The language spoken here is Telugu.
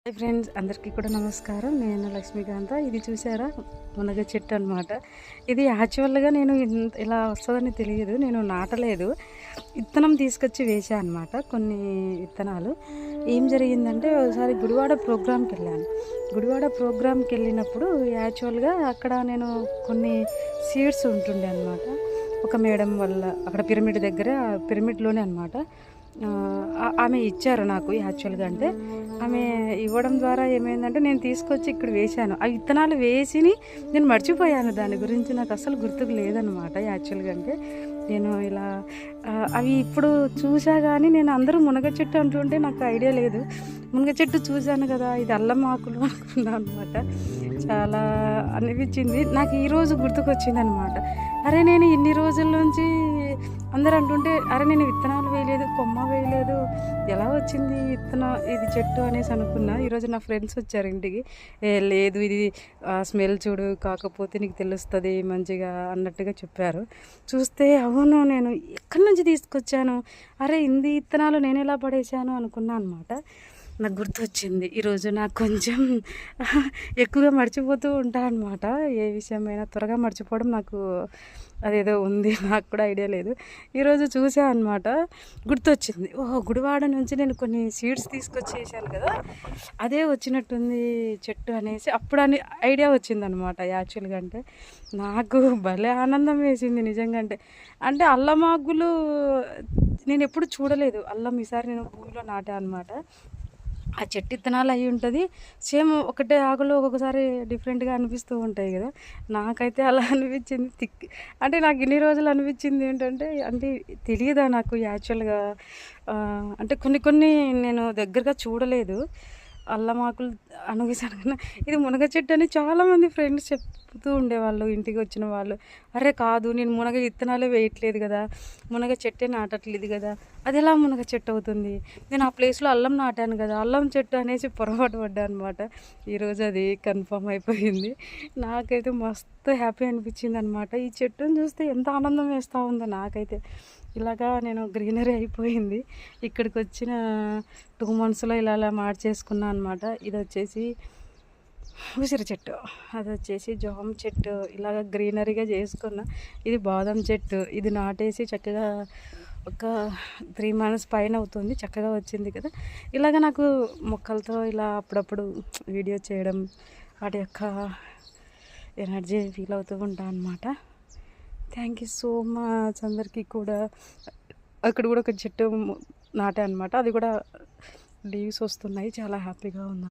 హాయ్ ఫ్రెండ్స్, అందరికీ కూడా నమస్కారం. నేను లక్ష్మీకాంత. ఇది చూసారా, మునగ చెట్టు అనమాట. ఇది యాక్చువల్గా నేను ఇలా వస్తుందని తెలియదు, నేను నాటలేదు. విత్తనం తీసుకొచ్చి వేసా అనమాట. కొన్ని విత్తనాలు ఏం జరిగిందంటే, ఒకసారి గుడివాడ ప్రోగ్రామ్కి వెళ్ళాను. గుడివాడ ప్రోగ్రామ్కి వెళ్ళినప్పుడు యాక్చువల్గా అక్కడ నేను కొన్ని సీడ్స్ ఉంటుండే అనమాట. ఒక మేడం వల్ల అక్కడ పిరమిడ్ దగ్గర, పిరమిడ్లోనే అనమాట. ఆమె ఇచ్చారు నాకు. యాక్చువల్గా అంటే ఆమె ఇవ్వడం ద్వారా ఏమైందంటే, నేను తీసుకొచ్చి ఇక్కడ వేశాను. ఆ విత్తనాలు వేసి నేను మర్చిపోయాను. దాని గురించి నాకు అసలు గుర్తుకు లేదనమాట. యాక్చువల్గా అంటే నేను ఇలా అవి ఇప్పుడు చూసా, కానీ నేను అందరూ మునగ చెట్టు అంటుంటే నాకు ఐడియా లేదు. మునగ చెట్టు చూశాను కదా, ఇది అల్లం ఆకులు అనుకున్నాను అనమాట. చాలా అనిపించింది నాకు. ఈరోజు గుర్తుకొచ్చింది అనమాట. అరే, నేను ఇన్ని రోజుల నుంచి అందరు అంటుంటే, అరే నేను విత్తనాలు వేయలేదు, కొమ్మ వేయలేదు, ఎలా వచ్చింది విత్తనం, ఇది చెట్టు అనేసి అనుకున్నా. ఈరోజు నా ఫ్రెండ్స్ వచ్చారు ఇంటికి. లేదు, ఇది స్మెల్ చూడు, కాకపోతే నీకు తెలుస్తుంది మంచిగా అన్నట్టుగా చెప్పారు. చూస్తే అవును, నేను ఎక్కడి నుంచి తీసుకొచ్చాను, అరే ఇన్ని విత్తనాలు నేను ఎలా పడేశాను అనుకున్నా అనమాట. నాకు గుర్తొచ్చింది ఈరోజు. నాకు కొంచెం ఎక్కువగా మర్చిపోతూ ఉంటాను అనమాట. ఏ విషయమైనా త్వరగా మర్చిపోవడం నాకు అదేదో ఉంది, నాకు కూడా ఐడియా లేదు. ఈరోజు చూసా అనమాట, గుర్తొచ్చింది. ఓహో, గుడివాడ నుంచి నేను కొన్ని సీడ్స్ తీసుకొచ్చేసాను కదా, అదే వచ్చినట్టుంది చెట్టు అనేసి అప్పుడు ఐడియా వచ్చిందనమాట. యాక్చువల్గా అంటే నాకు భలే ఆనందం వేసింది నిజంగా. అంటే అల్లం ఆకులు నేను ఎప్పుడు చూడలేదు. అల్లం ఈసారి నేను భూమిలో నాటా అనమాట. ఆ చెట్టు విత్తనాలు అయి ఉంటుంది. సేమ్ ఒకటే ఆకులు ఒక్కొక్కసారి డిఫరెంట్గా అనిపిస్తూ ఉంటాయి కదా. నాకైతే అలా అనిపించింది. అంటే నాకు ఇన్ని రోజులు అనిపించింది ఏంటంటే, అంటే తెలియదా నాకు యాక్చువల్గా. అంటే కొన్ని నేను దగ్గరగా చూడలేదు. అల్లం ఆకులు అనుగేసాను కన్నా ఇది మునగ చెట్టు అని చాలామంది ఫ్రెండ్స్ చెప్తూ ఉండేవాళ్ళు ఇంటికి వచ్చిన వాళ్ళు. అరే కాదు, నేను మునగ విత్తనాలే వేయట్లేదు కదా, మునగ చెట్టే నాటట్లేదు కదా, అది ఎలా మునగ చెట్టు అవుతుంది, నేను ఆ ప్లేస్లో అల్లం నాటాను కదా, అల్లం చెట్టు అనేసి పొరపాటు పడ్డా అనమాట. ఈరోజు అది కన్ఫర్మ్ అయిపోయింది. నాకైతే మస్తు హ్యాపీ అనిపించింది అనమాట. ఈ చెట్టును చూస్తే ఎంత ఆనందం వేస్తూ ఉందో నాకైతే. ఇలాగా నేను గ్రీనరీ అయిపోయింది. ఇక్కడికి వచ్చిన 2 monthsలో ఇలా మార్చేసుకున్నా అనమాట. ఇది వచ్చేసి ఉసిరి చెట్టు, అది వచ్చేసి జామ చెట్టు, ఇలాగ గ్రీనరీగా చేసుకున్నా. ఇది బాదం చెట్టు, ఇది నాటేసి చక్కగా ఒక 3 months పైన అవుతుంది. చక్కగా వచ్చింది కదా. ఇలాగ నాకు మొక్కలతో ఇలా అప్పుడప్పుడు వీడియో చేయడం, వాటి యొక్క ఎనర్జీ ఫీల్ అవుతూ ఉంటాను అనమాట. థ్యాంక్ యూ సో మచ్ అందరికీ కూడా. అక్కడ కూడా ఒక చెట్టు నాటే అనమాట, అది కూడా లీవ్స్ వస్తున్నాయి. చాలా హ్యాపీగా ఉంది.